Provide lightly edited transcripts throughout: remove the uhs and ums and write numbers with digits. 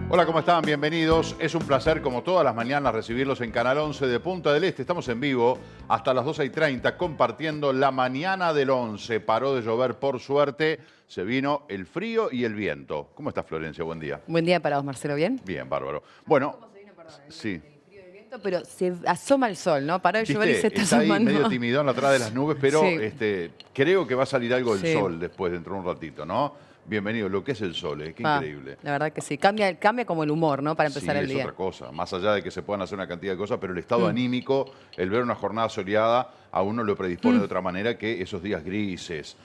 Hola, ¿cómo están? Bienvenidos. Es un placer, como todas las mañanas, recibirlos en Canal 11 de Punta del Este. Estamos en vivo hasta las 12:30 compartiendo la mañana del 11. Paró de llover, por suerte. Se vino el frío y el viento. ¿Cómo estás, Florencia? Buen día. Buen día para vos, Marcelo. ¿Bien? Bien, bárbaro. Bueno, ¿Cómo se vino, perdón, sí. el frío y el viento? Pero se asoma el sol, ¿no? Paró de llover y se ¿Viste? está Está ahí asomando. medio timidón atrás de las nubes, pero Sí. creo que va a salir algo del Sí. sol después, dentro de un ratito, ¿no? Bienvenido. Lo que es el sol, qué increíble. La verdad que sí. Cambia como el humor, ¿no? Para empezar Sí, el es día. otra cosa. Más allá de que se puedan hacer una cantidad de cosas, pero el estado anímico, el ver una jornada soleada, a uno lo predispone de otra manera que esos días grises,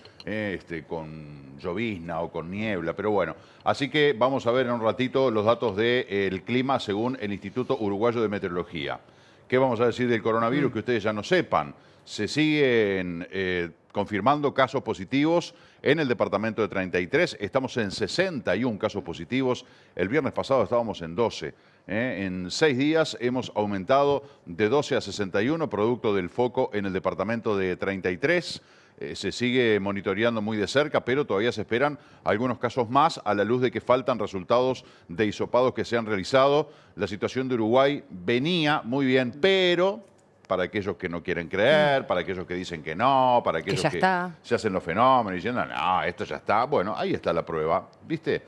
con llovizna o con niebla. Pero bueno, así que vamos a ver en un ratito los datos del clima según el Instituto Uruguayo de Meteorología. ¿Qué vamos a decir del coronavirus que ustedes ya no sepan? Se siguen confirmando casos positivos en el departamento de 33. Estamos en 61 casos positivos. El viernes pasado estábamos en 12. En 6 días hemos aumentado de 12 a 61, producto del foco en el departamento de 33. Se sigue monitoreando muy de cerca, pero todavía se esperan algunos casos más a la luz de que faltan resultados de hisopados que se han realizado. La situación de Uruguay venía muy bien, pero para aquellos que no quieren creer, para aquellos que dicen que no, para aquellos que se hacen los fenómenos diciendo, no, esto ya está. Bueno, ahí está la prueba, ¿viste?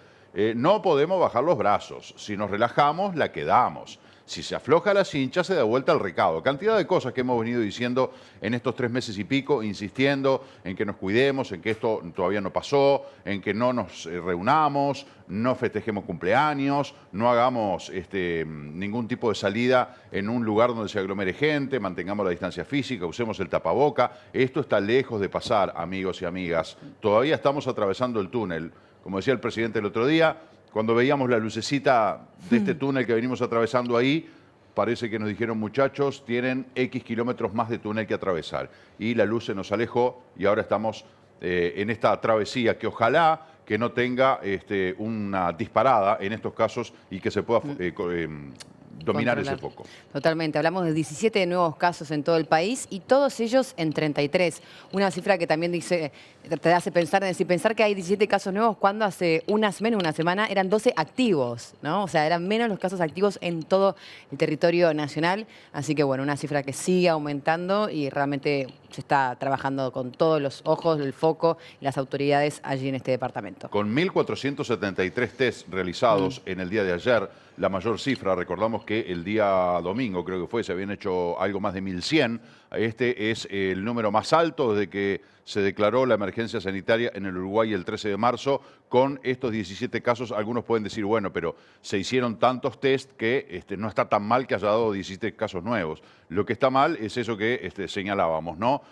No podemos bajar los brazos. Si nos relajamos, la quedamos. Si se afloja la cincha, se da vuelta al recado. Cantidad de cosas que hemos venido diciendo en estos 3 meses y pico, insistiendo en que nos cuidemos, en que esto todavía no pasó, en que no nos reunamos, no festejemos cumpleaños, no hagamos ningún tipo de salida en un lugar donde se aglomere gente, mantengamos la distancia física, usemos el tapaboca. Esto está lejos de pasar, amigos y amigas. Todavía estamos atravesando el túnel. Como decía el presidente el otro día, cuando veíamos la lucecita de este túnel que venimos atravesando ahí, parece que nos dijeron, muchachos, tienen X kilómetros más de túnel que atravesar. Y la luz se nos alejó y ahora estamos en esta travesía que ojalá que no tenga una disparada en estos casos y que se pueda dominar ese foco. Totalmente. Hablamos de 17 nuevos casos en todo el país y todos ellos en 33. Una cifra que también te hace pensar que hay 17 casos nuevos cuando hace menos de una semana eran 12 activos, ¿no? O sea, eran menos los casos activos en todo el territorio nacional. Así que, bueno, una cifra que sigue aumentando y realmente se está trabajando con todos los ojos, el foco y las autoridades allí en este departamento. Con 1.473 test realizados en el día de ayer, la mayor cifra, recordamos que el día domingo, creo que fue, se habían hecho algo más de 1.100. Este es el número más alto desde que se declaró la emergencia sanitaria en el Uruguay el 13 de marzo, con estos 17 casos. Algunos pueden decir, bueno, pero se hicieron tantos test que no está tan mal que haya dado 17 casos nuevos. Lo que está mal es eso que señalábamos, ¿no?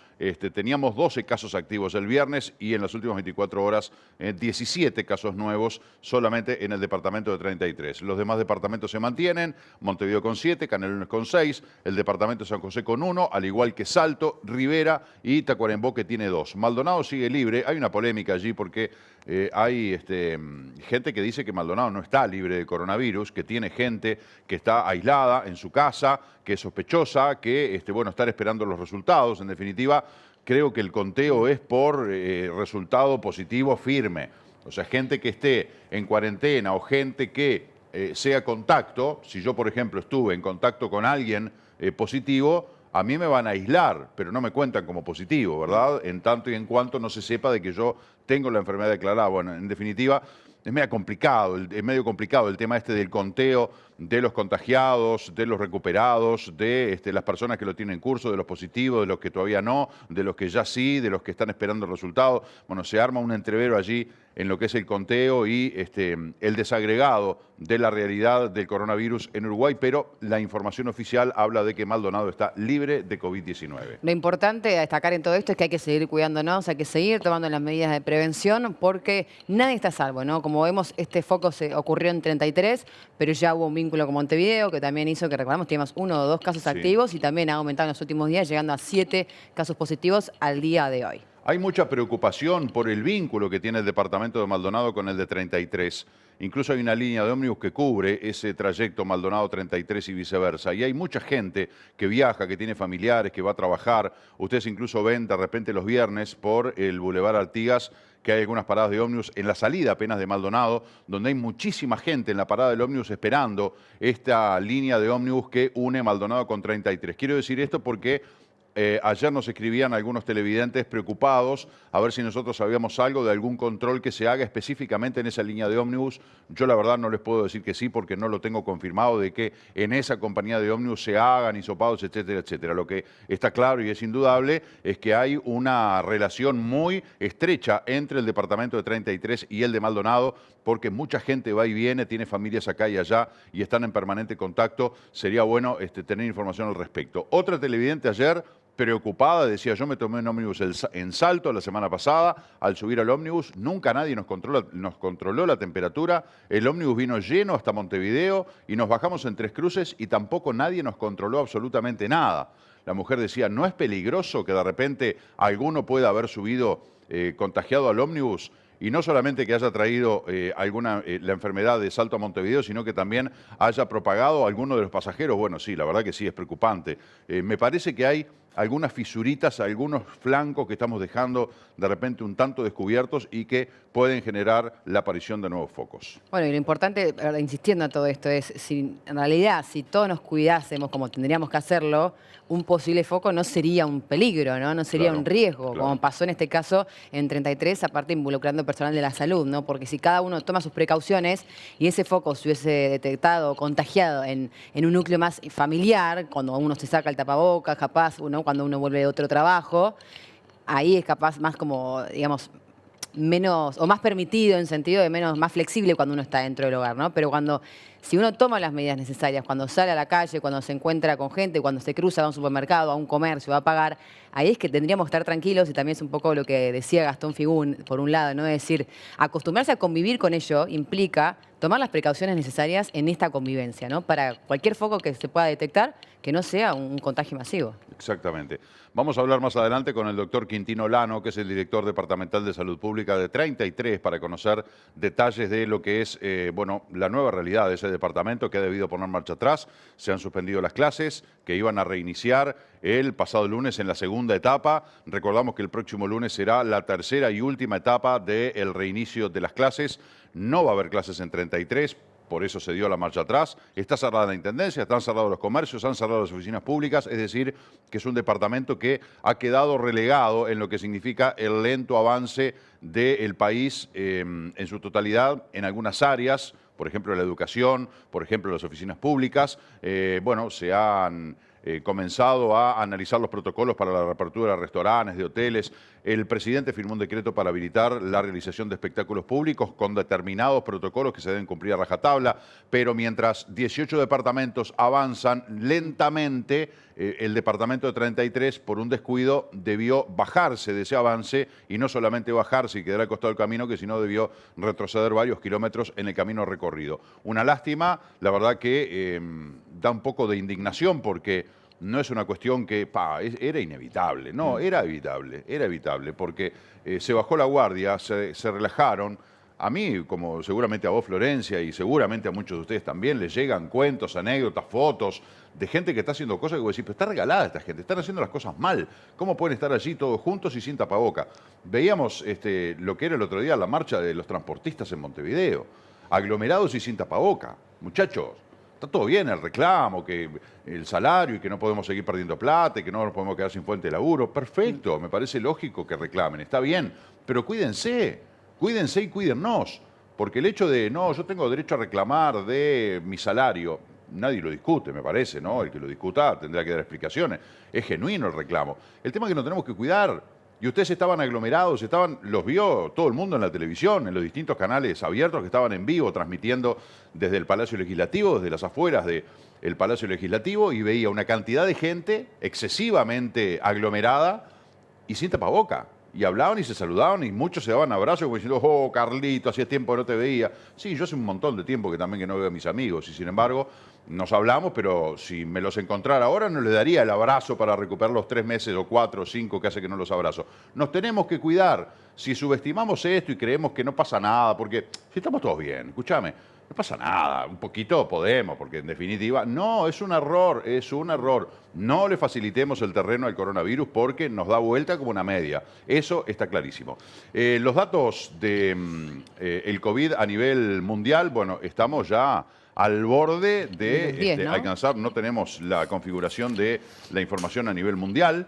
Teníamos 12 casos activos el viernes y en las últimas 24 horas 17 casos nuevos solamente en el departamento de 33. Los demás departamentos se mantienen, Montevideo con 7, Canelones con 6, el departamento de San José con 1, al igual que Salto, Rivera y Tacuarembó, que tiene 2. Maldonado sigue libre. Hay una polémica allí porque hay gente que dice que Maldonado no está libre de coronavirus, que tiene gente que está aislada en su casa, que es sospechosa, que estar esperando los resultados. En definitiva, creo que el conteo es por resultado positivo firme. O sea, gente que esté en cuarentena o gente que sea contacto. Si yo, por ejemplo, estuve en contacto con alguien positivo, a mí me van a aislar, pero no me cuentan como positivo, ¿verdad? En tanto y en cuanto no se sepa de que yo tengo la enfermedad declarada. Bueno, en definitiva, es medio complicado el tema del conteo de los contagiados, de los recuperados, de las personas que lo tienen en curso, de los positivos, de los que todavía no, de los que ya sí, de los que están esperando el resultado. Bueno, se arma un entrevero allí en lo que es el conteo y el desagregado de la realidad del coronavirus en Uruguay, pero la información oficial habla de que Maldonado está libre de COVID-19. Lo importante a destacar en todo esto es que hay que seguir cuidándonos, hay que seguir tomando las medidas de prevención porque nadie está a salvo, ¿no? Como vemos, este foco se ocurrió en 33, pero ya hubo un vínculo con Montevideo que también hizo que, recordamos, teníamos 1 o 2 casos activos y también ha aumentado en los últimos días, llegando a 7 casos positivos al día de hoy. Hay mucha preocupación por el vínculo que tiene el departamento de Maldonado con el de 33. Incluso hay una línea de ómnibus que cubre ese trayecto Maldonado-33 y viceversa. Y hay mucha gente que viaja, que tiene familiares, que va a trabajar. Ustedes incluso ven de repente los viernes por el Boulevard Artigas que hay algunas paradas de ómnibus en la salida apenas de Maldonado, donde hay muchísima gente en la parada del ómnibus esperando esta línea de ómnibus que une Maldonado con 33. Quiero decir esto porque ayer nos escribían algunos televidentes preocupados a ver si nosotros sabíamos algo de algún control que se haga específicamente en esa línea de ómnibus. Yo la verdad no les puedo decir que sí porque no lo tengo confirmado de que en esa compañía de ómnibus se hagan hisopados, etcétera, etcétera. Lo que está claro y es indudable es que hay una relación muy estrecha entre el departamento de 33 y el de Maldonado porque mucha gente va y viene, tiene familias acá y allá y están en permanente contacto. Sería bueno tener información al respecto. Otra televidente ayer preocupada, decía, yo me tomé un ómnibus en Salto la semana pasada, al subir al ómnibus, nunca nadie nos controló la temperatura, el ómnibus vino lleno hasta Montevideo y nos bajamos en Tres Cruces y tampoco nadie nos controló absolutamente nada. La mujer decía, ¿no es peligroso que de repente alguno pueda haber subido contagiado al ómnibus? Y no solamente que haya traído la enfermedad de Salto a Montevideo, sino que también haya propagado a alguno de los pasajeros. Bueno, sí, la verdad que sí, es preocupante. Me parece que hay algunas fisuritas, algunos flancos que estamos dejando de repente un tanto descubiertos y que pueden generar la aparición de nuevos focos. Bueno, y lo importante, insistiendo en todo esto, es si en realidad, si todos nos cuidásemos como tendríamos que hacerlo, un posible foco no sería un peligro, ¿no? No sería un riesgo, como pasó en este caso en 33, aparte involucrando personal de la salud, ¿no? Porque si cada uno toma sus precauciones y ese foco se hubiese detectado, contagiado en un núcleo más familiar, cuando uno se saca el tapabocas, capaz, ¿no? Cuando uno vuelve de otro trabajo, ahí es capaz más como, digamos, menos, o más permitido en sentido de más flexible cuando uno está dentro del hogar, ¿no? Pero si uno toma las medidas necesarias, cuando sale a la calle, cuando se encuentra con gente, cuando se cruza a un supermercado, a un comercio, va a pagar, ahí es que tendríamos que estar tranquilos y también es un poco lo que decía Gastón Figún, por un lado, ¿no? Es decir, acostumbrarse a convivir con ello implica tomar las precauciones necesarias en esta convivencia, ¿no? Para cualquier foco que se pueda detectar, que no sea un contagio masivo. Exactamente. Vamos a hablar más adelante con el doctor Quintino Lano, que es el director departamental de Salud Pública de 33, para conocer detalles de lo que es bueno, la nueva realidad de ese departamento que ha debido poner marcha atrás. Se han suspendido las clases que iban a reiniciar el pasado lunes en la segunda etapa. Recordamos que el próximo lunes será la tercera y última etapa del reinicio de las clases. No va a haber clases en 33. Por eso se dio la marcha atrás. Está cerrada la Intendencia, están cerrados los comercios, han cerrado las oficinas públicas, es decir, que es un departamento que ha quedado relegado en lo que significa el lento avance del país en su totalidad en algunas áreas, por ejemplo la educación, por ejemplo las oficinas públicas. Bueno, se han comenzado a analizar los protocolos para la reapertura de restaurantes, de hoteles. El presidente firmó un decreto para habilitar la realización de espectáculos públicos con determinados protocolos que se deben cumplir a rajatabla, pero mientras 18 departamentos avanzan lentamente, el departamento de 33, por un descuido, debió bajarse de ese avance y no solamente bajarse y quedar al costado del camino, que sino debió retroceder varios kilómetros en el camino recorrido. Una lástima, la verdad que da un poco de indignación porque no es una cuestión que era inevitable, no, era evitable, porque se bajó la guardia, se relajaron. A mí, como seguramente a vos, Florencia, y seguramente a muchos de ustedes también, les llegan cuentos, anécdotas, fotos de gente que está haciendo cosas que vos decís, pero está regalada esta gente, están haciendo las cosas mal. ¿Cómo pueden estar allí todos juntos y sin tapaboca? Veíamos lo que era el otro día la marcha de los transportistas en Montevideo, aglomerados y sin tapaboca. Muchachos, está todo bien el reclamo, que el salario y que no podemos seguir perdiendo plata y que no nos podemos quedar sin fuente de laburo. Perfecto, me parece lógico que reclamen, está bien, pero cuídense y cuídennos, porque el hecho de, no, yo tengo derecho a reclamar de mi salario, nadie lo discute, me parece, ¿no? El que lo discuta tendrá que dar explicaciones. Es genuino el reclamo. El tema es que nos tenemos que cuidar. Y ustedes estaban aglomerados, los vio todo el mundo en la televisión, en los distintos canales abiertos que estaban en vivo, transmitiendo desde el Palacio Legislativo, desde las afueras del Palacio Legislativo, y veía una cantidad de gente excesivamente aglomerada y sin tapaboca. Y hablaban y se saludaban y muchos se daban abrazos como diciendo, oh, Carlito, hacía tiempo que no te veía. Sí, yo hace un montón de tiempo que también que no veo a mis amigos y sin embargo nos hablamos, pero si me los encontrara ahora no les daría el abrazo para recuperar los 3 meses o 4 o 5 que hace que no los abrazo. Nos tenemos que cuidar. Si subestimamos esto y creemos que no pasa nada, porque si estamos todos bien, escúchame, no pasa nada, un poquito podemos, porque en definitiva, no, es un error, es un error. No le facilitemos el terreno al coronavirus porque nos da vuelta como una media. Eso está clarísimo. Los datos del el COVID a nivel mundial, bueno, estamos ya al borde de 10, ¿no? alcanzar, no tenemos la configuración de la información a nivel mundial.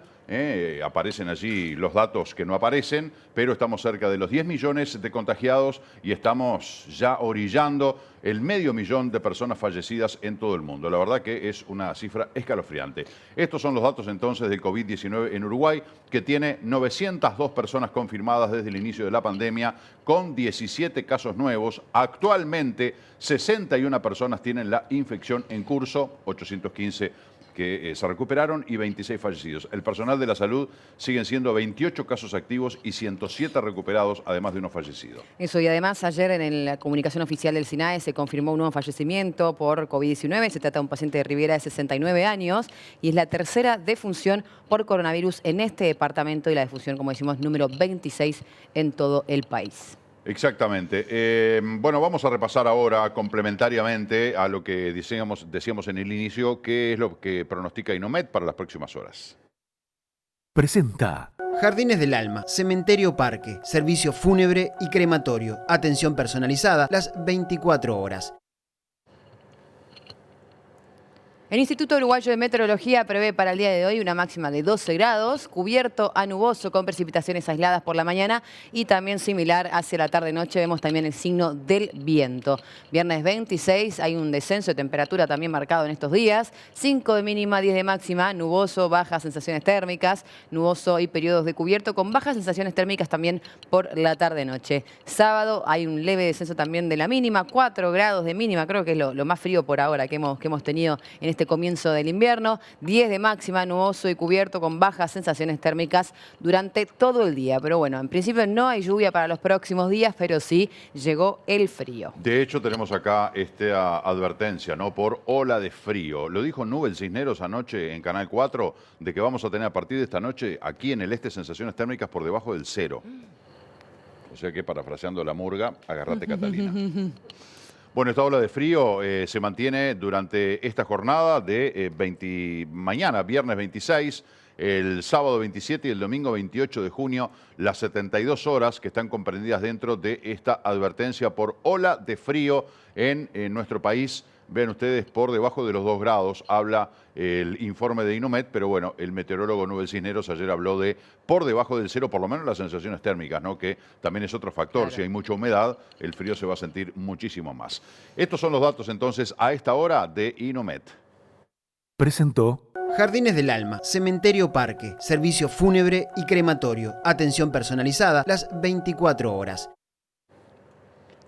Aparecen allí los datos que no aparecen, pero estamos cerca de los 10 millones de contagiados y estamos ya orillando el 500.000 de personas fallecidas en todo el mundo. La verdad que es una cifra escalofriante. Estos son los datos entonces del COVID-19 en Uruguay, que tiene 902 personas confirmadas desde el inicio de la pandemia, con 17 casos nuevos. Actualmente, 61 personas tienen la infección en curso, 815 que se recuperaron y 26 fallecidos. El personal de la salud siguen siendo 28 casos activos y 107 recuperados, además de uno fallecido. Eso, y además ayer en la comunicación oficial del SINAE se confirmó un nuevo fallecimiento por COVID-19. Se trata de un paciente de Rivera de 69 años y es la tercera defunción por coronavirus en este departamento y la defunción, como decimos, número 26 en todo el país. Exactamente. Bueno, vamos a repasar ahora complementariamente a lo que decíamos en el inicio, qué es lo que pronostica Inomet para las próximas horas. Presenta Jardines del Alma, Cementerio Parque, servicio fúnebre y crematorio, atención personalizada las 24 horas. El Instituto Uruguayo de Meteorología prevé para el día de hoy una máxima de 12 grados, cubierto a nuboso con precipitaciones aisladas por la mañana y también similar hacia la tarde-noche. Vemos también el signo del viento. Viernes 26 hay un descenso de temperatura también marcado en estos días. 5 de mínima, 10 de máxima, nuboso, bajas sensaciones térmicas, nuboso y periodos de cubierto con bajas sensaciones térmicas también por la tarde-noche. Sábado hay un leve descenso también de la mínima, 4 grados de mínima, creo que es lo más frío por ahora que hemos tenido en este comienzo del invierno, 10 de máxima, nuboso y cubierto con bajas sensaciones térmicas durante todo el día. Pero bueno, en principio no hay lluvia para los próximos días, pero sí llegó el frío. De hecho, tenemos acá esta advertencia, ¿no? Por ola de frío. Lo dijo Nubel Cisneros anoche en Canal 4, de que vamos a tener a partir de esta noche aquí en el este sensaciones térmicas por debajo del 0. O sea que, parafraseando la murga, agárrate, Catalina. Bueno, esta ola de frío se mantiene durante esta jornada de mañana, viernes 26, el sábado 27 y el domingo 28 de junio, las 72 horas que están comprendidas dentro de esta advertencia por ola de frío en nuestro país. Vean ustedes, por debajo de los 2 grados, habla el informe de Inomet, pero bueno, el meteorólogo Nubel Cisneros ayer habló de por debajo del 0, por lo menos las sensaciones térmicas, ¿no? Que también es otro factor. Claro. Si hay mucha humedad, el frío se va a sentir muchísimo más. Estos son los datos entonces a esta hora de Inomet. presentó Jardines del Alma, Cementerio Parque, servicio fúnebre y crematorio, atención personalizada las 24 horas.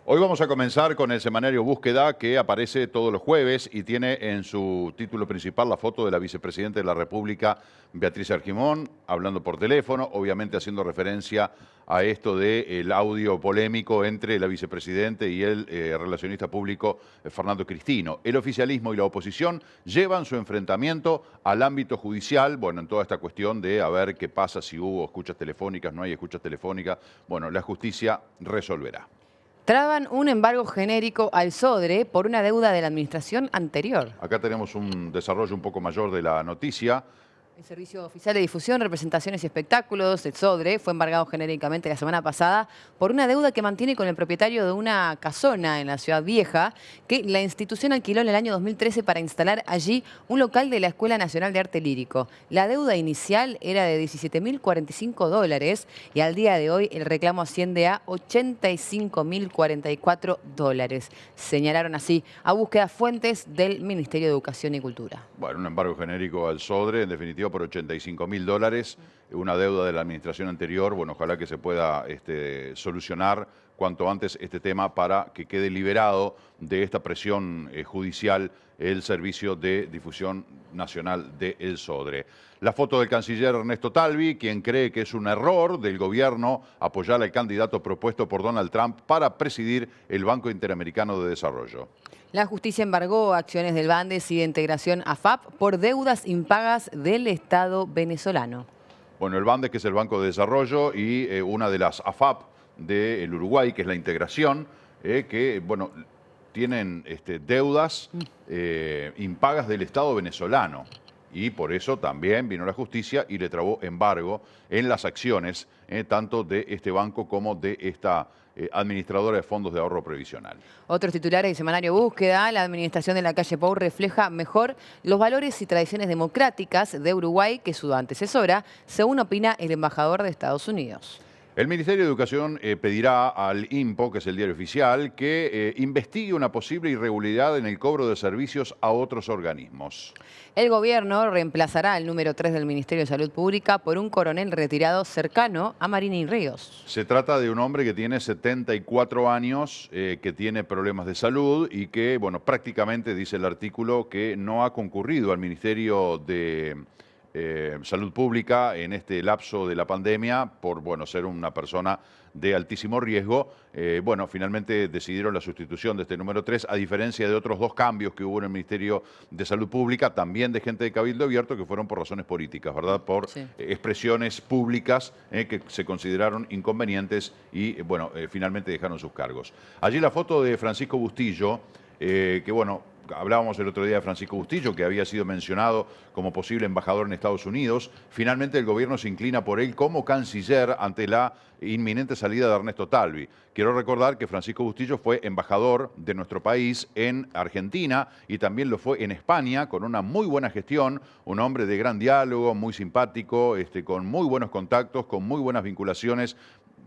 Hoy vamos a comenzar con el semanario Búsqueda, que aparece todos los jueves y tiene en su título principal la foto de la vicepresidenta de la República, Beatriz Argimón, hablando por teléfono, obviamente haciendo referencia a esto del audio polémico entre la vicepresidenta y el relacionista público Fernando Cristino. El oficialismo y la oposición llevan su enfrentamiento al ámbito judicial, bueno, en toda esta cuestión de a ver qué pasa si hubo escuchas telefónicas, no hay escuchas telefónicas. Bueno, la justicia resolverá. Traban un embargo genérico al Sodre por una deuda de la administración anterior. Acá tenemos un desarrollo un poco mayor de la noticia. El Servicio Oficial de Difusión, Representaciones y Espectáculos, el Sodre, fue embargado genéricamente la semana pasada por una deuda que mantiene con el propietario de una casona en la Ciudad Vieja, que la institución alquiló en el año 2013 para instalar allí un local de la Escuela Nacional de Arte Lírico. La deuda inicial era de $17.045 y al día de hoy el reclamo asciende a $85.044. Señalaron así a búsqueda fuentes del Ministerio de Educación y Cultura. Bueno, un embargo genérico al Sodre, en definitiva, por $85.000, una deuda de la administración anterior. Bueno, ojalá que se pueda solucionar cuanto antes este tema para que quede liberado de esta presión judicial el Servicio de Difusión Nacional de El Sodre. La foto del canciller Ernesto Talvi, quien cree que es un error del gobierno apoyar al candidato propuesto por Donald Trump para presidir el Banco Interamericano de Desarrollo. La justicia embargó acciones del Bandes y de Integración AFAP por deudas impagas del Estado venezolano. Bueno, el Bandes, que es el Banco de Desarrollo, y una de las AFAP del Uruguay, que es la Integración, que, bueno, tienen deudas impagas del Estado venezolano. Y por eso también vino la justicia y le trabó embargo en las acciones, tanto de este banco como de esta administradora de fondos de ahorro previsional. Otros titulares del semanario Búsqueda: la administración de la calle Pou refleja mejor los valores y tradiciones democráticas de Uruguay que su antecesora, según opina el embajador de Estados Unidos. El Ministerio de Educación pedirá al INPO, que es el diario oficial, que investigue una posible irregularidad en el cobro de servicios a otros organismos. El gobierno reemplazará al número 3 del Ministerio de Salud Pública por un coronel retirado cercano a Marini Ríos. Se trata de un hombre que tiene 74 años, que tiene problemas de salud y que, bueno, prácticamente dice el artículo que no ha concurrido al Ministerio de Salud Pública en este lapso de la pandemia por, bueno, ser una persona de altísimo riesgo. Bueno, finalmente decidieron la sustitución de este número 3, a diferencia de otros dos cambios que hubo en el Ministerio de Salud Pública, también de gente de Cabildo Abierto, que fueron por razones políticas, ¿verdad? Por expresiones públicas que se consideraron inconvenientes y, bueno, finalmente dejaron sus cargos. Allí la foto de Francisco Bustillo, que, bueno, hablábamos el otro día de Francisco Bustillo, que había sido mencionado como posible embajador en Estados Unidos. Finalmente el gobierno se inclina por él como canciller ante la inminente salida de Ernesto Talvi. Quiero recordar que Francisco Bustillo fue embajador de nuestro país en Argentina y también lo fue en España, con una muy buena gestión, un hombre de gran diálogo, muy simpático, con muy buenos contactos, con muy buenas vinculaciones.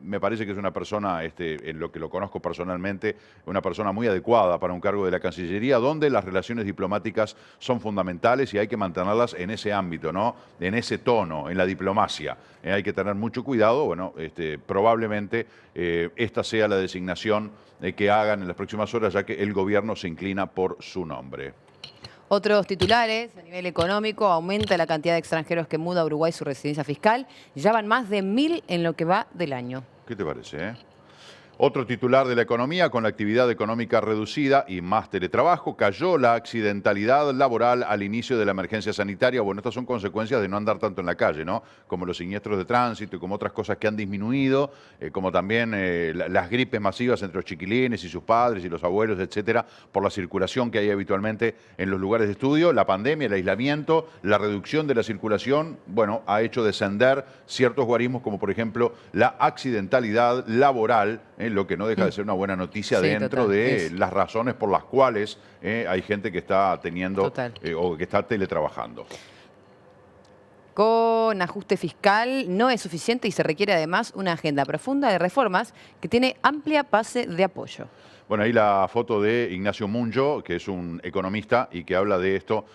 Me parece que es una persona, en lo que lo conozco personalmente, una persona muy adecuada para un cargo de la Cancillería, donde las relaciones diplomáticas son fundamentales y hay que mantenerlas en ese ámbito, ¿no? En ese tono, en la diplomacia. Hay que tener mucho cuidado. Bueno, probablemente esta sea la designación que hagan en las próximas horas, ya que el gobierno se inclina por su nombre. Otros titulares: a nivel económico, aumenta la cantidad de extranjeros que muda a Uruguay su residencia fiscal. Ya van más de 1000 en lo que va del año. ¿Qué te parece, Otro titular de la economía: con la actividad económica reducida y más teletrabajo, cayó la accidentalidad laboral al inicio de la emergencia sanitaria. Bueno, estas son consecuencias de no andar tanto en la calle, ¿no? Como los siniestros de tránsito y como otras cosas que han disminuido, como también las gripes masivas entre los chiquilines y sus padres y los abuelos, etcétera, por la circulación que hay habitualmente en los lugares de estudio. La pandemia, el aislamiento, la reducción de la circulación, bueno, ha hecho descender ciertos guarismos, como por ejemplo la accidentalidad laboral, lo que no deja de ser una buena noticia dentro de las razones por las cuales hay gente que está teniendo o que está teletrabajando. Con ajuste fiscal no es suficiente y se requiere además una agenda profunda de reformas que tiene amplia base de apoyo. Bueno, ahí la foto de Ignacio Munjo, que es un economista y que habla de esto.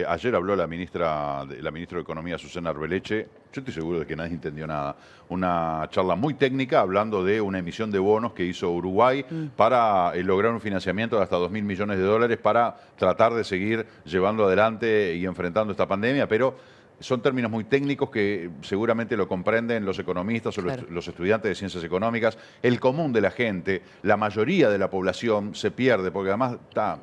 Ayer habló la ministra de Economía, Susana Arbeleche. Yo estoy seguro de que nadie entendió nada. Una charla muy técnica hablando de una emisión de bonos que hizo Uruguay para lograr un financiamiento de hasta 2.000 millones de dólares para tratar de seguir llevando adelante y enfrentando esta pandemia, pero son términos muy técnicos que seguramente lo comprenden los economistas o los estudiantes de ciencias económicas. El común de la gente, la mayoría de la población se pierde, porque además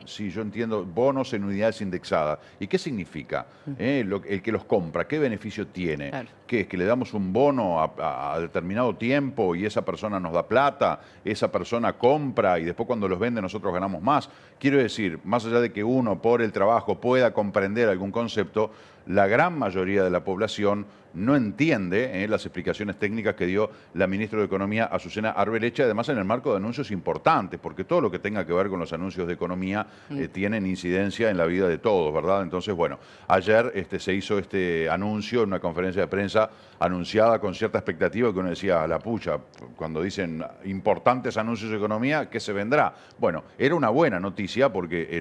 sí, yo entiendo, bonos en unidades indexadas. ¿Y qué significa? El que los compra, ¿qué beneficio tiene? ¿Qué es? ¿Que le damos un bono a determinado tiempo y esa persona nos da plata, esa persona compra y después cuando los vende nosotros ganamos más? Quiero decir, más allá de que uno por el trabajo pueda comprender algún concepto, la gran mayoría de la población no entiende las explicaciones técnicas que dio la ministra de Economía, Azucena Arbeleche, además en el marco de anuncios importantes, porque todo lo que tenga que ver con los anuncios de economía tienen incidencia en la vida de todos, ¿verdad? Entonces, bueno, ayer se hizo este anuncio en una conferencia de prensa anunciada con cierta expectativa, que uno decía, a la pucha, cuando dicen importantes anuncios de economía, ¿qué se vendrá? Bueno, era una buena noticia, porque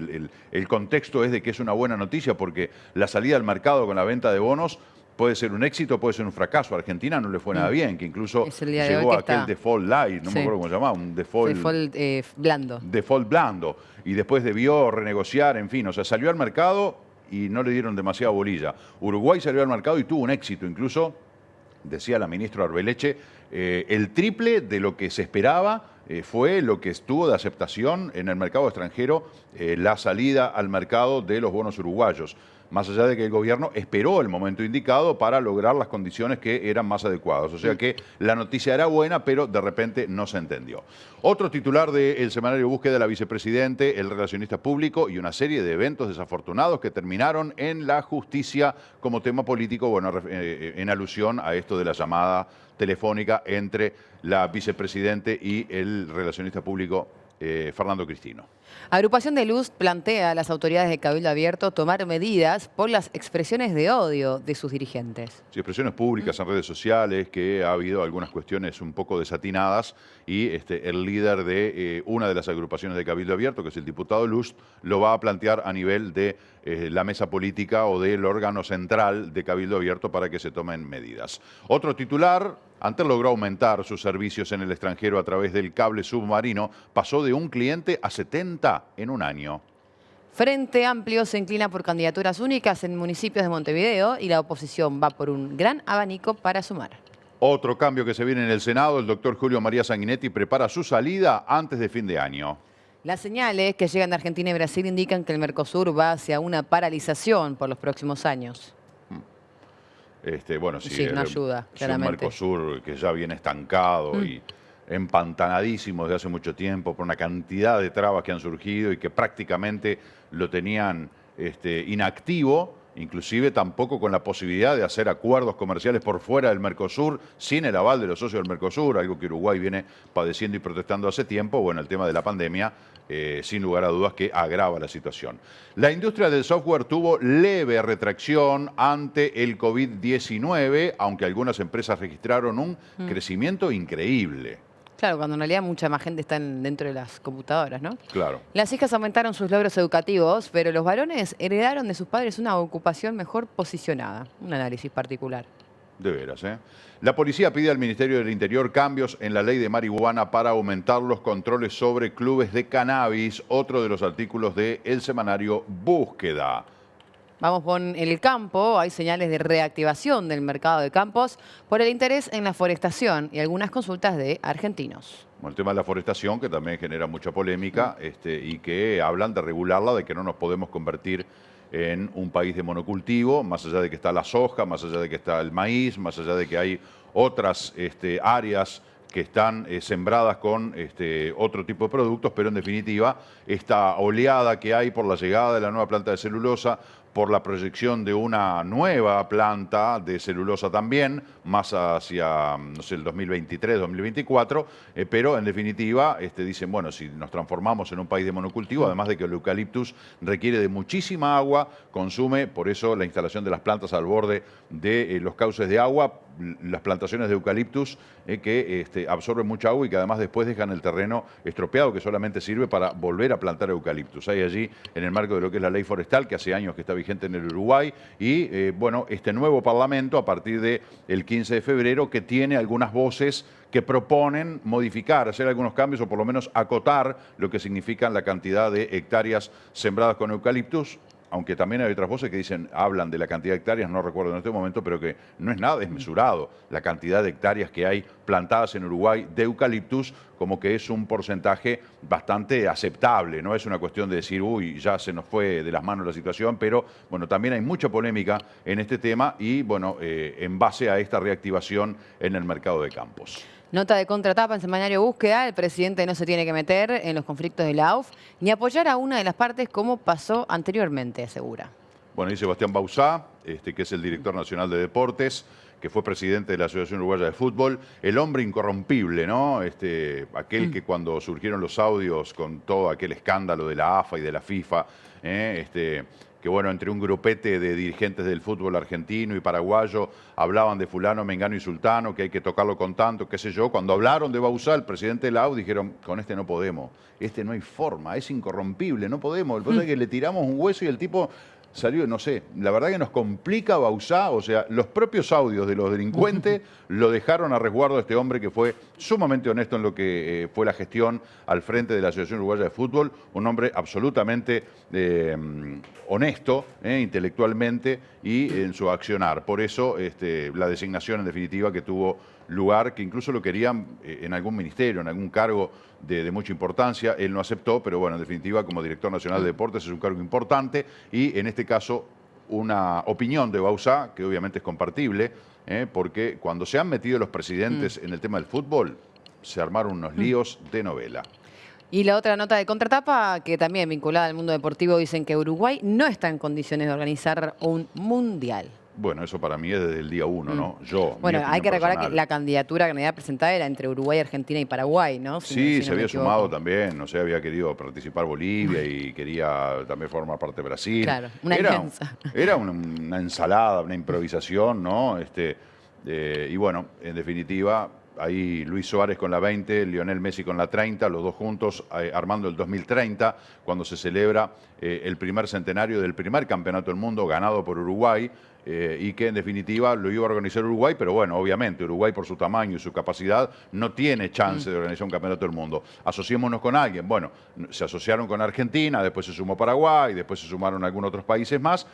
el contexto es de que es una buena noticia, porque la salida al mercado con la venta de bonos puede ser un éxito, puede ser un fracaso. A Argentina no le fue nada bien, que incluso Es el día de llegó hoy a que aquel está. default light, no Sí. me acuerdo cómo se llamaba, un default Blando. default blando, y después debió renegociar, en fin, o sea, salió al mercado y no le dieron demasiada bolilla. Uruguay salió al mercado y tuvo un éxito, incluso, decía la ministra Arbeleche, el triple de lo que se esperaba fue lo que estuvo de aceptación en el mercado extranjero, la salida al mercado de los bonos uruguayos. Más allá de que el gobierno esperó el momento indicado para lograr las condiciones que eran más adecuadas. O sea que la noticia era buena, pero de repente no se entendió. Otro titular del semanario Búsqueda, la vicepresidente, el relacionista público y una serie de eventos desafortunados que terminaron en la justicia como tema político, bueno, en alusión a esto de la llamada telefónica entre la vicepresidente y el relacionista público Fernando Cristino. Agrupación de Luz plantea a las autoridades de Cabildo Abierto tomar medidas por las expresiones de odio de sus dirigentes. Sí, expresiones públicas en redes sociales, que ha habido algunas cuestiones un poco desatinadas y el líder de una de las agrupaciones de Cabildo Abierto, que es el diputado Luz, lo va a plantear a nivel de la mesa política o del órgano central de Cabildo Abierto para que se tomen medidas. Otro titular, antes logró aumentar sus servicios en el extranjero a través del cable submarino, pasó de un cliente a 70 en un año. Frente Amplio se inclina por candidaturas únicas en municipios de Montevideo y la oposición va por un gran abanico para sumar. Otro cambio que se viene en el Senado, el doctor Julio María Sanguinetti prepara su salida antes de fin de año. Las señales que llegan de Argentina y Brasil indican que el Mercosur va hacia una paralización por los próximos años. Bueno, sí, Sí, no ayuda, es un claramente. Mercosur que ya viene estancado y empantanadísimo desde hace mucho tiempo por una cantidad de trabas que han surgido y que prácticamente lo tenían inactivo, inclusive tampoco con la posibilidad de hacer acuerdos comerciales por fuera del Mercosur sin el aval de los socios del Mercosur, algo que Uruguay viene padeciendo y protestando hace tiempo. Bueno, el tema de la pandemia, sin lugar a dudas que agrava la situación. La industria del software tuvo leve retracción ante el COVID-19, aunque algunas empresas registraron un crecimiento increíble. Claro, cuando en realidad mucha más gente está dentro de las computadoras, ¿no? Claro. Las hijas aumentaron sus logros educativos, pero los varones heredaron de sus padres una ocupación mejor posicionada. Un análisis particular. De veras, ¿eh? La policía pide al Ministerio del Interior cambios en la ley de marihuana para aumentar los controles sobre clubes de cannabis, otro de los artículos del semanario Búsqueda. Vamos con el campo. Hay señales de reactivación del mercado de campos por el interés en la forestación y algunas consultas de argentinos. Bueno, el tema de la forestación, que también genera mucha polémica, y que hablan de regularla, de que no nos podemos convertir en un país de monocultivo, más allá de que está la soja, más allá de que está el maíz, más allá de que hay otras áreas que están sembradas con otro tipo de productos, pero en definitiva esta oleada que hay por la llegada de la nueva planta de celulosa, por la proyección de una nueva planta de celulosa también, más hacia, no sé, el 2023, 2024, pero en definitiva dicen, bueno, si nos transformamos en un país de monocultivo, además de que el eucaliptus requiere de muchísima agua, consume, por eso la instalación de las plantas al borde de los cauces de agua, las plantaciones de eucaliptus que absorben mucha agua y que además después dejan el terreno estropeado, que solamente sirve para volver a plantar eucaliptus. Hay allí, en el marco de lo que es la ley forestal, que hace años que está vigente en el Uruguay, y bueno, este nuevo Parlamento, a partir del 15 de febrero, que tiene algunas voces que proponen modificar, hacer algunos cambios o por lo menos acotar lo que significan la cantidad de hectáreas sembradas con eucaliptus. Aunque también hay otras voces que hablan de la cantidad de hectáreas, no recuerdo en este momento, pero que no es nada desmesurado la cantidad de hectáreas que hay plantadas en Uruguay de eucaliptus, como que es un porcentaje bastante aceptable. No es una cuestión de decir, uy, ya se nos fue de las manos la situación, pero bueno, también hay mucha polémica en este tema y bueno, en base a esta reactivación en el mercado de campos. Nota de contratapa en semanario Búsqueda. El presidente no se tiene que meter en los conflictos de la AUF ni apoyar a una de las partes como pasó anteriormente, asegura. Bueno, y Sebastián Bauzá, que es el director nacional de deportes, que fue presidente de la Asociación Uruguaya de Fútbol, el hombre incorrompible, ¿no? Aquel que cuando surgieron los audios con todo aquel escándalo de la AFA y de la FIFA, que bueno, entre un grupete de dirigentes del fútbol argentino y paraguayo hablaban de fulano, mengano y sultano, que hay que tocarlo con tanto, qué sé yo. Cuando hablaron de Bauzá, el presidente de la AUF, dijeron, con este no podemos, no hay forma, es incorrompible, no podemos. El problema es que le tiramos un hueso y el tipo salió, no sé, la verdad que nos complica Bauzá, o sea, los propios audios de los delincuentes lo dejaron a resguardo de este hombre que fue sumamente honesto en lo que fue la gestión al frente de la Asociación Uruguaya de Fútbol, un hombre absolutamente honesto intelectualmente y en su accionar. Por eso la designación en definitiva que tuvo lugar, que incluso lo querían en algún ministerio, en algún cargo de mucha importancia, él no aceptó, pero bueno, en definitiva como director nacional de deportes es un cargo importante y en este caso una opinión de Bauzá, que obviamente es compartible, porque cuando se han metido los presidentes en el tema del fútbol, se armaron unos líos de novela. Y la otra nota de contratapa, que también vinculada al mundo deportivo, dicen que Uruguay no está en condiciones de organizar un mundial. Bueno, eso para mí es desde el día uno, ¿no? Bueno, hay que recordar que la candidatura que me había presentada era entre Uruguay, Argentina y Paraguay, ¿no? Sí, se había sumado también, no sé, había querido participar Bolivia y quería también formar parte de Brasil. Claro, una alianza. Era una ensalada, una improvisación, ¿no? Y bueno, en definitiva, ahí Luis Suárez con la 20, Lionel Messi con la 30, los dos juntos armando el 2030, cuando se celebra el primer centenario del primer campeonato del mundo ganado por Uruguay, y que en definitiva lo iba a organizar Uruguay, pero bueno, obviamente Uruguay por su tamaño y su capacidad no tiene chance de organizar un campeonato del mundo. Asociémonos con alguien. Bueno, se asociaron con Argentina, después se sumó Paraguay, después se sumaron algunos otros países más.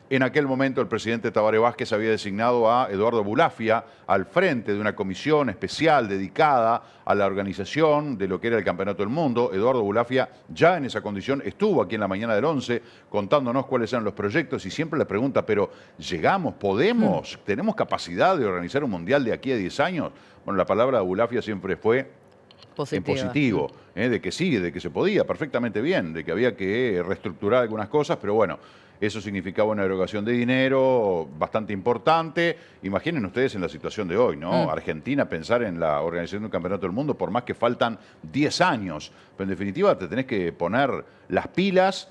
En aquel momento el presidente Tabaré Vázquez había designado a Eduardo Bulafia al frente de una comisión especial dedicada a la organización de lo que era el Campeonato del Mundo. Eduardo Bulafia ya en esa condición estuvo aquí en la mañana del 11 contándonos cuáles eran los proyectos y siempre le pregunta, pero ¿llegamos? ¿Podemos? ¿Tenemos capacidad de organizar un mundial de aquí a 10 años? Bueno, la palabra de Bulafia siempre fue positivo, de que sí, de que se podía perfectamente bien, de que había que reestructurar algunas cosas, pero bueno, eso significaba una erogación de dinero bastante importante. Imaginen ustedes en la situación de hoy, ¿no? Argentina, pensar en la organización de un campeonato del mundo, por más que faltan 10 años. Pero en definitiva te tenés que poner las pilas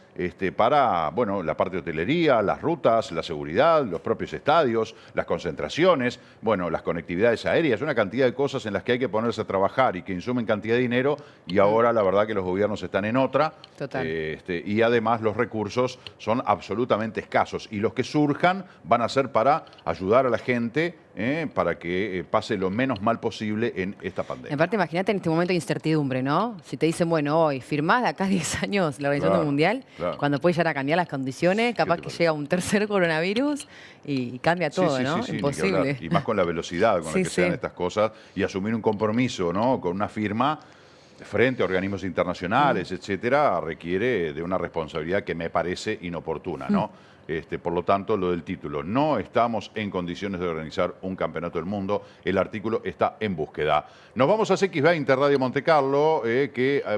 para, bueno, la parte de hotelería, las rutas, la seguridad, los propios estadios, las concentraciones, bueno, las conectividades aéreas, una cantidad de cosas en las que hay que ponerse a trabajar y que insumen cantidad de dinero y ahora la verdad que los gobiernos están en otra. Total. Y además los recursos son absolutamente escasos y los que surjan van a ser para ayudar a la gente para que pase lo menos mal posible en esta pandemia. Aparte, imagínate en este momento de incertidumbre, ¿no? Si te dicen, bueno, hoy firmás de acá a 10 años la organización del mundial, cuando puede llegar a cambiar las condiciones, capaz que llega un tercer coronavirus y cambia todo, ¿no? Sí, imposible. Y más con la velocidad con la que se dan estas cosas y asumir un compromiso, ¿no? Con una firma frente a organismos internacionales, etcétera, requiere de una responsabilidad que me parece inoportuna, ¿no? Por lo tanto, lo del título, no estamos en condiciones de organizar un campeonato del mundo, el artículo está en búsqueda. Nos vamos a CX20 Radio Monte Carlo,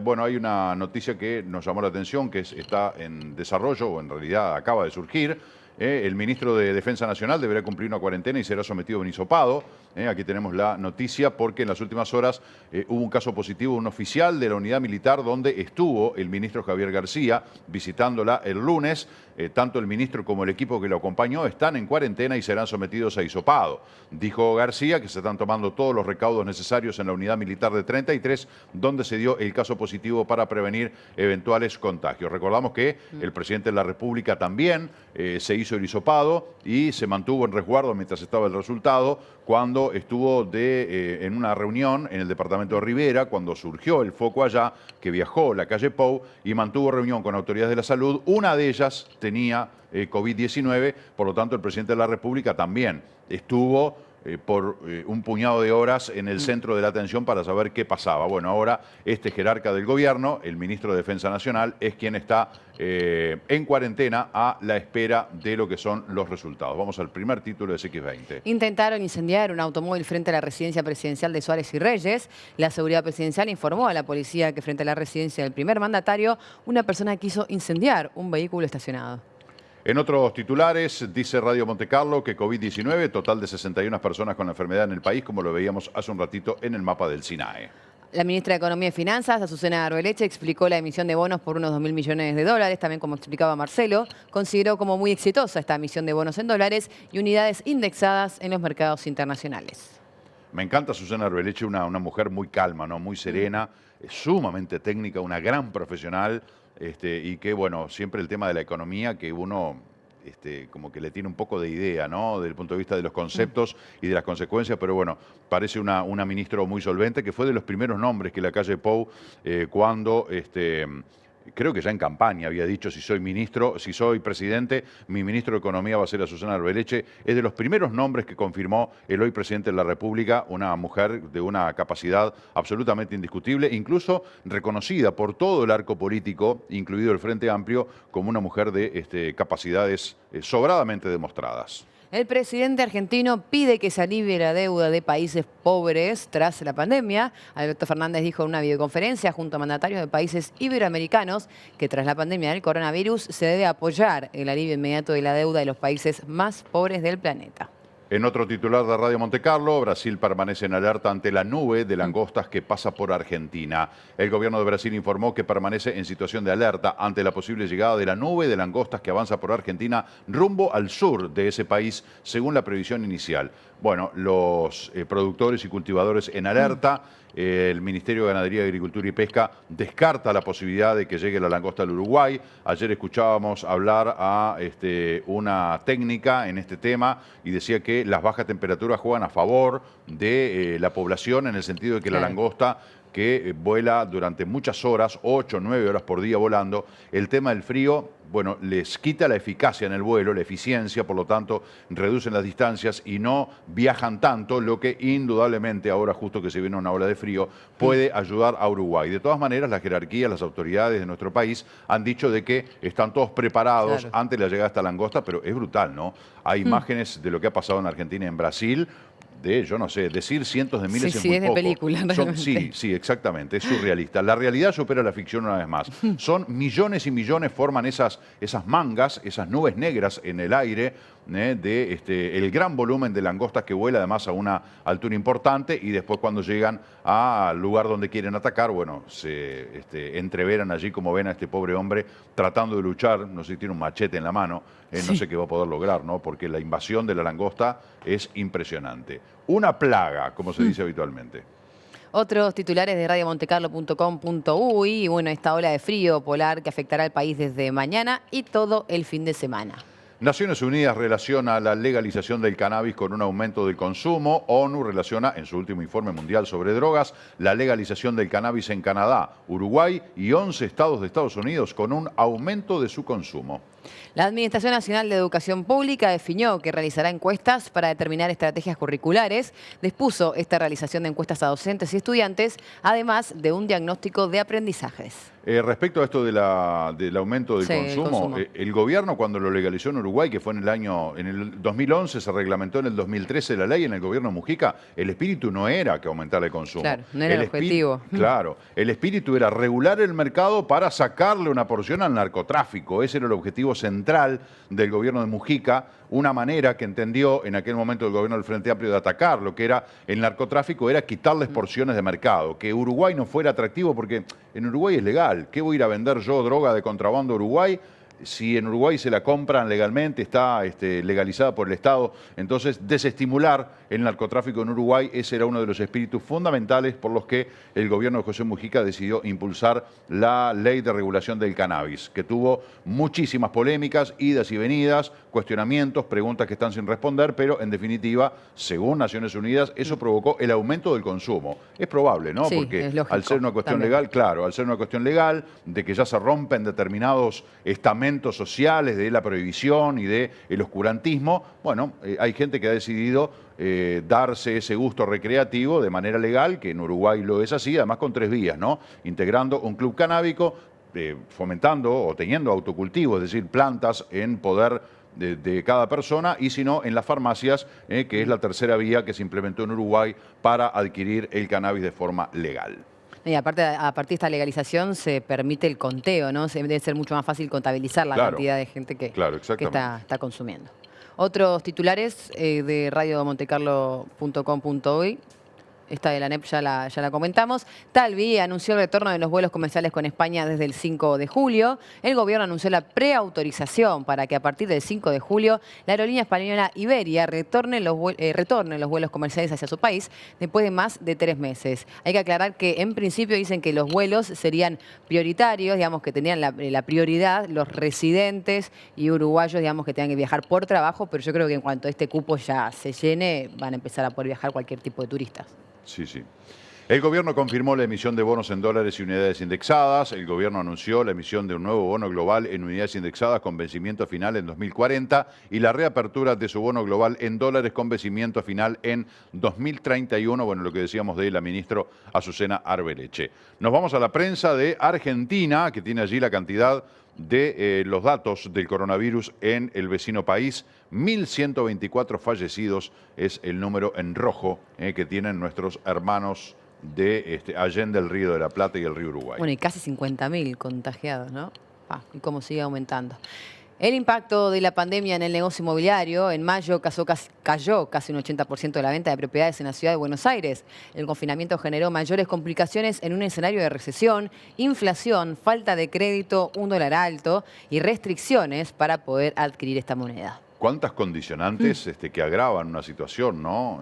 bueno, hay una noticia que nos llamó la atención, que está en desarrollo, o en realidad acaba de surgir. El ministro de Defensa Nacional deberá cumplir una cuarentena y será sometido a un hisopado. Aquí tenemos la noticia porque en las últimas horas hubo un caso positivo de un oficial de la unidad militar donde estuvo el ministro Javier García visitándola el lunes. Tanto el ministro como el equipo que lo acompañó están en cuarentena y serán sometidos a hisopado. Dijo García que se están tomando todos los recaudos necesarios en la unidad militar de 33, donde se dio el caso positivo para prevenir eventuales contagios. Recordamos que el presidente de la República también se hizo el hisopado y se mantuvo en resguardo mientras estaba el resultado cuando estuvo en una reunión en el departamento de Rivera, cuando surgió el foco allá, que viajó la calle Pou y mantuvo reunión con autoridades de la salud. Una de ellas tenía COVID-19, por lo tanto el presidente de la República también estuvo por un puñado de horas en el centro de la atención para saber qué pasaba. Bueno, ahora este jerarca del gobierno, el ministro de Defensa Nacional, es quien está en cuarentena a la espera de lo que son los resultados. Vamos al primer título de CX20. Intentaron incendiar un automóvil frente a la residencia presidencial de Suárez y Reyes. La seguridad presidencial informó a la policía que frente a la residencia del primer mandatario, una persona quiso incendiar un vehículo estacionado. En otros titulares, dice Radio Monte Carlo que COVID-19, total de 61 personas con la enfermedad en el país, como lo veíamos hace un ratito en el mapa del SINAE. La ministra de Economía y Finanzas, Azucena Arbeleche, explicó la emisión de bonos por unos 2.000 millones de dólares, también como explicaba Marcelo. Consideró como muy exitosa esta emisión de bonos en dólares y unidades indexadas en los mercados internacionales. Me encanta Azucena Arbeleche, una mujer muy calma, ¿no? Muy serena, sumamente técnica, una gran profesional. Y que, bueno, siempre el tema de la economía, que uno como que le tiene un poco de idea, ¿no? Desde el punto de vista de los conceptos y de las consecuencias, pero bueno, parece una ministra muy solvente, que fue de los primeros nombres que la calle Pou, cuando creo que ya en campaña había dicho, si soy presidente, mi ministro de Economía va a ser a Susana Arbeleche. Es de los primeros nombres que confirmó el hoy presidente de la República, una mujer de una capacidad absolutamente indiscutible, incluso reconocida por todo el arco político, incluido el Frente Amplio, como una mujer de capacidades sobradamente demostradas. El presidente argentino pide que se alivie la deuda de países pobres tras la pandemia. Alberto Fernández dijo en una videoconferencia junto a mandatarios de países iberoamericanos que tras la pandemia del coronavirus se debe apoyar el alivio inmediato de la deuda de los países más pobres del planeta. En otro titular de Radio Montecarlo, Brasil permanece en alerta ante la nube de langostas que pasa por Argentina. El gobierno de Brasil informó que permanece en situación de alerta ante la posible llegada de la nube de langostas que avanza por Argentina rumbo al sur de ese país, según la previsión inicial. Bueno, los productores y cultivadores en alerta. El Ministerio de Ganadería, Agricultura y Pesca descarta la posibilidad de que llegue la langosta al Uruguay. Ayer escuchábamos hablar a una técnica en este tema y decía que las bajas temperaturas juegan a favor de la población, en el sentido de que la langosta que vuela durante muchas horas, 8 o 9 horas por día volando, el tema del frío, bueno, les quita la eficacia en el vuelo, la eficiencia, por lo tanto, reducen las distancias y no viajan tanto, lo que indudablemente, ahora justo que se viene una ola de frío, puede ayudar a Uruguay. De todas maneras, la jerarquía, las autoridades de nuestro país han dicho de que están todos preparados ante la llegada de esta langosta, pero es brutal, ¿no? Hay imágenes de lo que ha pasado en Argentina y en Brasil, yo no sé, decir cientos de miles es muy es de poco. película. Sí, exactamente, es surrealista. La realidad supera la ficción una vez más. Son millones y millones, forman esas mangas, esas nubes negras en el aire, el gran volumen de langostas que vuela además a una altura importante, y después cuando llegan al lugar donde quieren atacar, bueno, se entreveran allí, como ven a este pobre hombre tratando de luchar, no sé si tiene un machete en la mano, no sé qué va a poder lograr, ¿no? Porque la invasión de la langosta es impresionante. Una plaga, como se dice habitualmente. Otros titulares de radiomontecarlo.com.uy y bueno, esta ola de frío polar que afectará al país desde mañana y todo el fin de semana. Naciones Unidas relaciona la legalización del cannabis con un aumento del consumo. ONU relaciona, en su último informe mundial sobre drogas, la legalización del cannabis en Canadá, Uruguay y 11 estados de Estados Unidos con un aumento de su consumo. La Administración Nacional de Educación Pública definió que realizará encuestas para determinar estrategias curriculares. Dispuso esta realización de encuestas a docentes y estudiantes, además de un diagnóstico de aprendizajes. Respecto a esto del aumento del consumo, el gobierno cuando lo legalizó en Uruguay, que fue en el 2011, se reglamentó en el 2013 la ley, en el gobierno Mujica, el espíritu no era que aumentara el consumo. Claro, no era el objetivo. Claro, el espíritu era regular el mercado para sacarle una porción al narcotráfico. Ese era el objetivo central del gobierno de Mujica, una manera que entendió en aquel momento el gobierno del Frente Amplio de atacar lo que era el narcotráfico, era quitarles porciones de mercado, que Uruguay no fuera atractivo, porque en Uruguay es legal. ¿Qué voy a ir a vender yo droga de contrabando a Uruguay? Si en Uruguay se la compran legalmente, está legalizada por el Estado. Entonces, desestimular el narcotráfico en Uruguay, ese era uno de los espíritus fundamentales por los que el gobierno de José Mujica decidió impulsar la ley de regulación del cannabis, que tuvo muchísimas polémicas, idas y venidas, cuestionamientos, preguntas que están sin responder, pero en definitiva, según Naciones Unidas, eso provocó el aumento del consumo. Es probable, ¿no? Sí, porque es lógico, al ser una cuestión también. legal, claro, al ser una cuestión legal, de que ya se rompen determinados estamentos sociales de la prohibición y del oscurantismo, bueno, hay gente que ha decidido darse ese gusto recreativo de manera legal, que en Uruguay lo es así, además con 3 vías, ¿no? Integrando un club canábico, fomentando o teniendo autocultivo, es decir, plantas en poder de cada persona, y si no, en las farmacias, que es la tercera vía que se implementó en Uruguay para adquirir el cannabis de forma legal. Y aparte, a partir de esta legalización se permite el conteo, ¿no? Debe ser mucho más fácil contabilizar la cantidad de gente que está consumiendo. Otros titulares de radiomontecarlo.com.uy. Esta de la ANEP ya la comentamos. Talvi anunció el retorno de los vuelos comerciales con España desde el 5 de julio. El gobierno anunció la preautorización para que a partir del 5 de julio la aerolínea española Iberia retorne los vuelos comerciales hacia su país después de más de 3 meses. Hay que aclarar que en principio dicen que los vuelos serían prioritarios, digamos que tenían la prioridad los residentes y uruguayos, digamos que tengan que viajar por trabajo, pero yo creo que en cuanto este cupo ya se llene, van a empezar a poder viajar cualquier tipo de turistas. Sí, sí. El gobierno confirmó la emisión de bonos en dólares y unidades indexadas. El gobierno anunció la emisión de un nuevo bono global en unidades indexadas con vencimiento final en 2040 y la reapertura de su bono global en dólares con vencimiento final en 2031. Bueno, lo que decíamos de la ministra Azucena Arbeleche. Nos vamos a la prensa de Argentina, que tiene allí la cantidad de los datos del coronavirus en el vecino país. 1.124 fallecidos es el número en rojo que tienen nuestros hermanos de Allende, el Río de la Plata y el Río Uruguay. Bueno, y casi 50.000 contagiados, ¿no? Y cómo sigue aumentando. El impacto de la pandemia en el negocio inmobiliario. En mayo cayó casi un 80% de la venta de propiedades en la ciudad de Buenos Aires. El confinamiento generó mayores complicaciones en un escenario de recesión, inflación, falta de crédito, un dólar alto y restricciones para poder adquirir esta moneda. ¿Cuántas condicionantes que agravan una situación, no?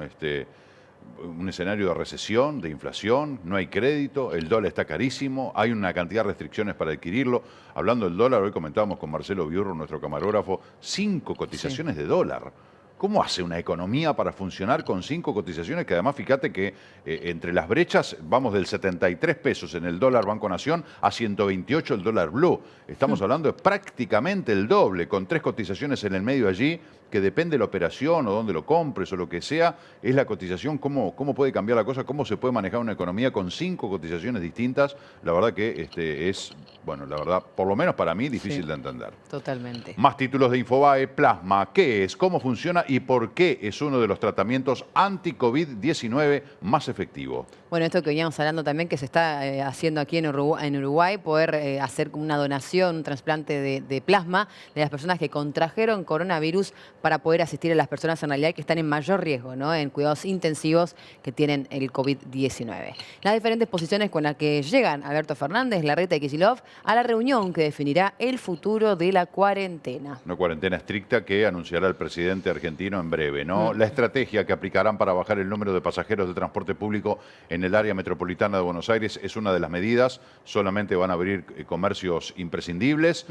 Un escenario de recesión, de inflación, no hay crédito, el dólar está carísimo, hay una cantidad de restricciones para adquirirlo. Hablando del dólar, hoy comentábamos con Marcelo Biurro, nuestro camarógrafo, 5 cotizaciones de dólar. ¿Cómo hace una economía para funcionar con 5 cotizaciones? Que además, fíjate que entre las brechas vamos del 73 pesos en el dólar Banco Nación a 128 el dólar blue. Estamos hablando de prácticamente el doble, con 3 cotizaciones en el medio allí, que depende de la operación o dónde lo compres o lo que sea, es la cotización, cómo puede cambiar la cosa, cómo se puede manejar una economía con 5 cotizaciones distintas. La verdad que es, bueno, la verdad, por lo menos para mí, difícil de entender. Totalmente. Más títulos de Infobae. Plasma, ¿qué es? ¿Cómo funciona? ¿Y por qué es uno de los tratamientos anti-COVID-19 más efectivos? Bueno, esto que veníamos hablando también, que se está haciendo aquí en Uruguay, poder hacer una donación, un trasplante de plasma de las personas que contrajeron coronavirus para poder asistir a las personas en realidad que están en mayor riesgo, ¿no? En cuidados intensivos que tienen el COVID-19. Las diferentes posiciones con las que llegan Alberto Fernández, Larreta y Kicillof a la reunión que definirá el futuro de la cuarentena. Una cuarentena estricta que anunciará el presidente argentino en breve, ¿no? La estrategia que aplicarán para bajar el número de pasajeros de transporte público en el área metropolitana de Buenos Aires es una de las medidas. Solamente van a abrir comercios imprescindibles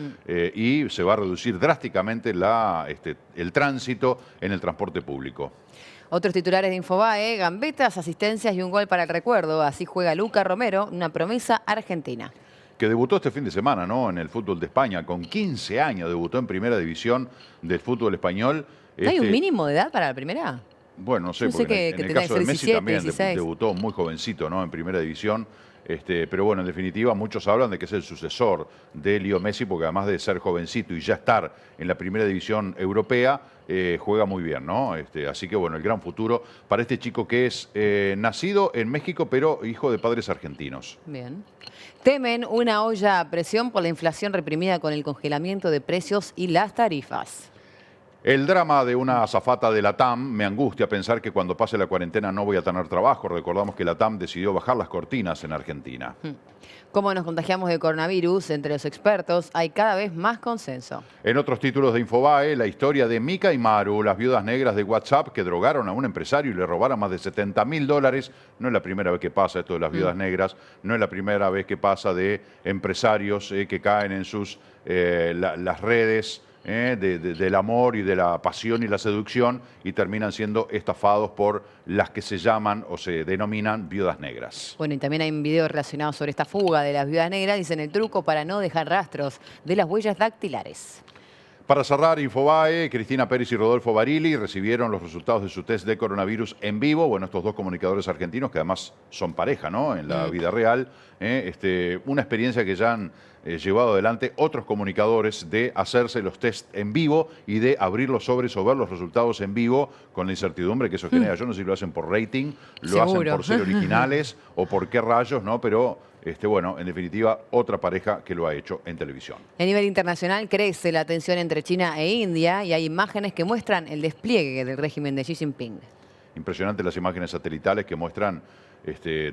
y se va a reducir drásticamente el tránsito en el transporte público. Otros titulares de Infobae, gambetas, asistencias y un gol para el recuerdo. Así juega Luca Romero, una promesa argentina. Que debutó este fin de semana, ¿no? En el fútbol de España. Con 15 años debutó en primera división del fútbol español. ¿No hay un mínimo de edad para la primera? Bueno, no sé, Yo sé porque en el caso de Messi 17, también 16. debutó muy jovencito, ¿no? En primera división. Pero bueno, en definitiva, muchos hablan de que es el sucesor de Leo Messi, porque además de ser jovencito y ya estar en la primera división europea, juega muy bien, ¿no? Así que bueno, el gran futuro para este chico que es nacido en México, pero hijo de padres argentinos. Bien. Temen una olla a presión por la inflación reprimida con el congelamiento de precios y las tarifas. El drama de una azafata de la TAM me angustia pensar que cuando pase la cuarentena no voy a tener trabajo. Recordamos que la TAM decidió bajar las cortinas en Argentina. Cómo nos contagiamos de coronavirus, entre los expertos hay cada vez más consenso. En otros títulos de Infobae, la historia de Mica y Maru, las viudas negras de WhatsApp que drogaron a un empresario y le robaron más de $70.000. No es la primera vez que pasa esto de las viudas negras, no es la primera vez que pasa de empresarios que caen en las redes del amor y de la pasión y la seducción y terminan siendo estafados por las que se llaman o se denominan viudas negras. Bueno, y también hay un video relacionado sobre esta fuga de las viudas negras. Dicen el truco para no dejar rastros de las huellas dactilares. Para cerrar, Infobae, Cristina Pérez y Rodolfo Barili recibieron los resultados de su test de coronavirus en vivo. Bueno, estos dos comunicadores argentinos, que además son pareja, ¿no? En la vida real. Una experiencia que ya han llevado adelante otros comunicadores de hacerse los test en vivo y de abrir los sobres o ver los resultados en vivo con la incertidumbre que eso genera. Yo no sé si lo hacen por rating, lo hacen por ser originales o por qué rayos, ¿no? Pero bueno, en definitiva, otra pareja que lo ha hecho en televisión. A nivel internacional crece la tensión entre China e India y hay imágenes que muestran el despliegue del régimen de Xi Jinping. Impresionante las imágenes satelitales que muestran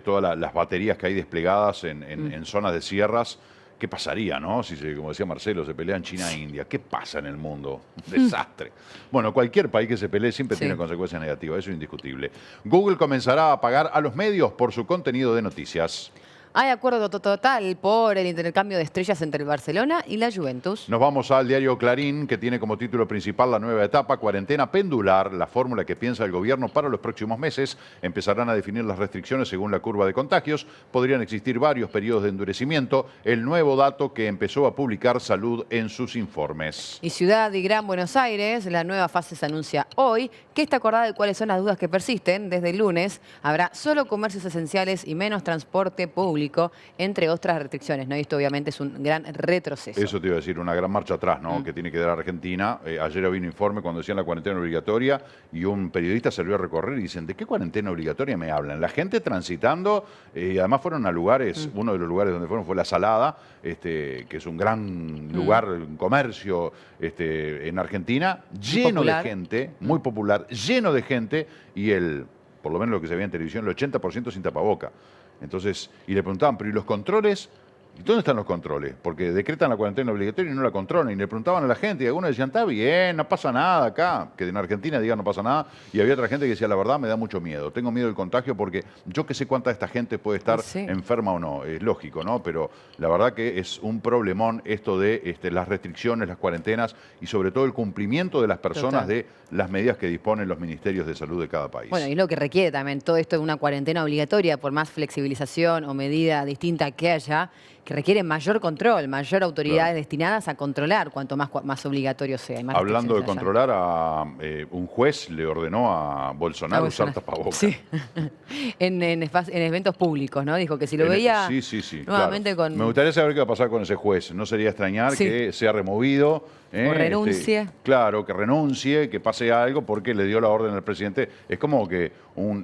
todas las baterías que hay desplegadas en zonas de sierras. ¿Qué pasaría, no? Si, como decía Marcelo, se pelean China e India. ¿Qué pasa en el mundo? Un desastre. Bueno, cualquier país que se pelee siempre tiene consecuencias negativas, eso es indiscutible. Google comenzará a pagar a los medios por su contenido de noticias. Hay acuerdo total por el intercambio de estrellas entre el Barcelona y la Juventus. Nos vamos al diario Clarín, que tiene como título principal la nueva etapa, cuarentena pendular, la fórmula que piensa el gobierno para los próximos meses. Empezarán a definir las restricciones según la curva de contagios. Podrían existir varios periodos de endurecimiento. El nuevo dato que empezó a publicar Salud en sus informes. Y Ciudad y Gran Buenos Aires, la nueva fase se anuncia hoy. ¿Qué está acordada de cuáles son las dudas que persisten? Desde el lunes habrá solo comercios esenciales y menos transporte público, entre otras restricciones, ¿no? Y esto obviamente es un gran retroceso. Eso te iba a decir, una gran marcha atrás, ¿no? Que tiene que dar Argentina. Ayer había un informe cuando decían la cuarentena obligatoria y un periodista salió a recorrer y dicen, ¿de qué cuarentena obligatoria me hablan? La gente transitando, y además fueron a lugares, uno de los lugares donde fueron fue La Salada, que es un gran lugar, un comercio en Argentina, lleno de gente, muy popular, lleno de gente, y por lo menos lo que se veía en televisión, el 80% sin tapaboca. Entonces, y le preguntaban, pero ¿y los controles? ¿Y dónde están los controles? Porque decretan la cuarentena obligatoria y no la controlan. Y le preguntaban a la gente, y algunos decían, está bien, no pasa nada acá. Que en Argentina digan no pasa nada. Y había otra gente que decía, la verdad me da mucho miedo. Tengo miedo del contagio porque yo que sé cuánta de esta gente puede estar enferma o no. Es lógico, ¿no? Pero la verdad que es un problemón esto de las restricciones, las cuarentenas y sobre todo el cumplimiento de las personas de las medidas que disponen los ministerios de salud de cada país. Bueno, y lo que requiere también todo esto de una cuarentena obligatoria, por más flexibilización o medida distinta que haya, que requiere mayor control, mayor autoridades destinadas a controlar cuanto más obligatorio sea. Más hablando de controlar, un juez le ordenó a Bolsonaro usar tapabocas. Sí, en eventos públicos, ¿no? Dijo que si lo veía nuevamente claro. Me gustaría saber qué va a pasar con ese juez. No sería extrañar que sea removido. O renuncie. Claro, que renuncie, que pase algo porque le dio la orden al presidente. Es como que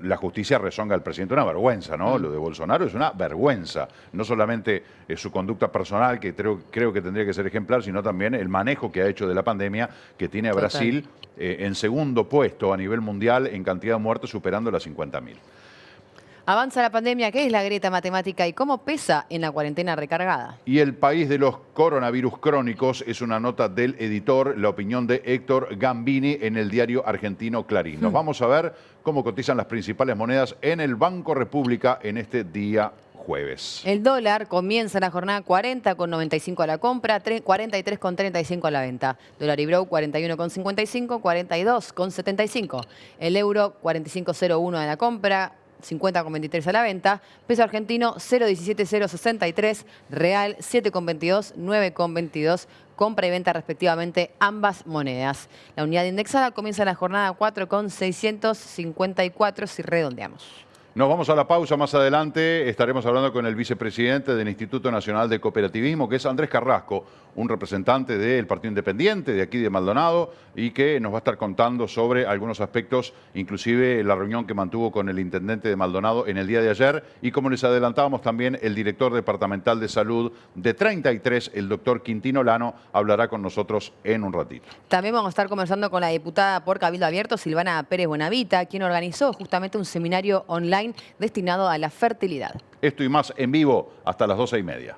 la justicia rezonga al presidente. Una vergüenza, ¿no? Lo de Bolsonaro es una vergüenza. No solamente su conducta personal, que creo que tendría que ser ejemplar, sino también el manejo que ha hecho de la pandemia, que tiene a Brasil en segundo puesto a nivel mundial en cantidad de muertes, superando las 50.000. Avanza la pandemia, ¿qué es la grieta matemática y cómo pesa en la cuarentena recargada? Y el país de los coronavirus crónicos es una nota del editor, la opinión de Héctor Gambini en el diario argentino Clarín. Nos vamos a ver cómo cotizan las principales monedas en el Banco República en este día jueves. El dólar comienza la jornada 40,95 a la compra, 43,35 a la venta. Dólar Ibrow 41,55, 42,75. El euro 45,01 a la compra, 50,23 a la venta, peso argentino 0,17063, real 7,22, 9,22, compra y venta respectivamente ambas monedas. La unidad indexada comienza la jornada 4,654 si redondeamos. Nos vamos a la pausa. Más adelante estaremos hablando con el vicepresidente del Instituto Nacional de Cooperativismo, que es Andrés Carrasco, un representante del Partido Independiente de aquí de Maldonado, y que nos va a estar contando sobre algunos aspectos, inclusive la reunión que mantuvo con el intendente de Maldonado en el día de ayer, y como les adelantábamos también, el director departamental de salud de 33, el doctor Quintino Lano, hablará con nosotros en un ratito. También vamos a estar conversando con la diputada por Cabildo Abierto, Silvana Pérez Buenavita, quien organizó justamente un seminario online destinado a la fertilidad. Esto y más en vivo hasta las 12:30.